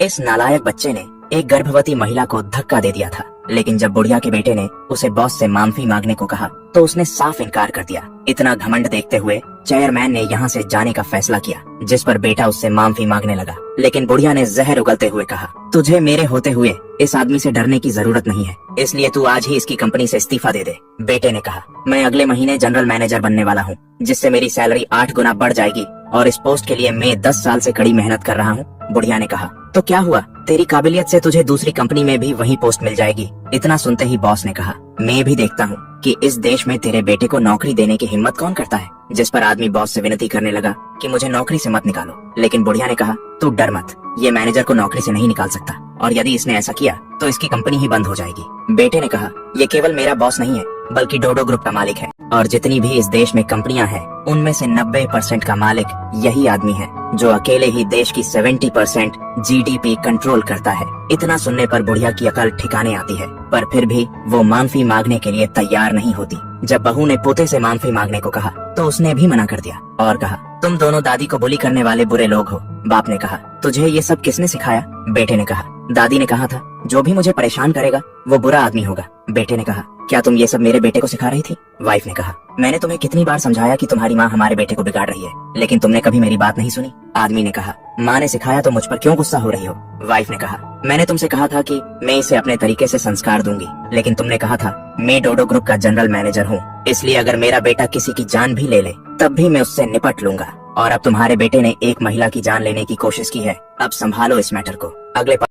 इस नालायक बच्चे ने एक गर्भवती महिला को धक्का दे दिया था, लेकिन जब बुढ़िया के बेटे ने उसे बॉस से माफी मांगने को कहा तो उसने साफ इनकार कर दिया। इतना घमंड देखते हुए चेयरमैन ने यहाँ से जाने का फैसला किया, जिस पर बेटा उससे माफी मांगने लगा। लेकिन बुढ़िया ने जहर उगलते हुए कहा, तुझे मेरे होते हुए इस आदमी से डरने की जरूरत नहीं है, इसलिए तू आज ही इसकी कंपनी से इस्तीफा दे दे। बेटे ने कहा, मैं अगले महीने जनरल मैनेजर बनने वाला हूँ, जिससे मेरी सैलरी 8 गुना बढ़ जाएगी और इस पोस्ट के लिए मैं 10 साल से कड़ी मेहनत कर रहा हूँ। बुढ़िया ने कहा, तो क्या हुआ, तेरी काबिलियत से तुझे दूसरी कंपनी में भी वही पोस्ट मिल जाएगी। इतना सुनते ही बॉस ने कहा, मैं भी देखता हूँ कि इस देश में तेरे बेटे को नौकरी देने की हिम्मत कौन करता है। जिस पर आदमी बॉस से विनती करने लगा कि मुझे नौकरी से मत निकालो। लेकिन बुढ़िया ने कहा, तू डर मत, ये मैनेजर को नौकरी से नहीं निकाल सकता, और यदि इसने ऐसा किया तो इसकी कंपनी ही बंद हो जाएगी। बेटे ने कहा, ये केवल मेरा बॉस नहीं है, बल्कि डोडो ग्रुप का मालिक है, और जितनी भी इस देश में कंपनियां हैं, उनमें से 90% का मालिक यही आदमी है, जो अकेले ही देश की 70% जीडीपी कंट्रोल करता है। इतना सुनने पर बुढ़िया की अकल ठिकाने आती है, पर फिर भी वो माफी मांगने के लिए तैयार नहीं होती। जब बहू ने पोते से माफी मांगने को कहा तो उसने भी मना कर दिया और कहा, तुम दोनों दादी को बुली करने वाले बुरे लोग हो। बाप ने कहा, तुझे ये सब किसने सिखाया? बेटे ने कहा, दादी ने कहा था, जो भी मुझे परेशान करेगा वो बुरा आदमी होगा। बेटे ने कहा, क्या तुम ये सब मेरे बेटे को सिखा रही थी? वाइफ ने कहा, मैंने तुम्हें कितनी बार समझाया कि तुम्हारी माँ हमारे बेटे को बिगाड़ रही है, लेकिन तुमने कभी मेरी बात नहीं सुनी। आदमी ने कहा, माँ ने सिखाया तो मुझ पर क्यों गुस्सा हो रही हो? वाइफ ने कहा, मैंने तुमसे कहा था कि मैं इसे अपने तरीके से संस्कार दूंगी, लेकिन तुमने कहा था मैं डोडो ग्रुप का जनरल मैनेजर हूँ, इसलिए अगर मेरा बेटा किसी की जान भी ले ले तब भी मैं उससे निपट लूंगा। और अब तुम्हारे बेटे ने एक महिला की जान लेने की कोशिश की है, अब संभालो इस मैटर को। अगले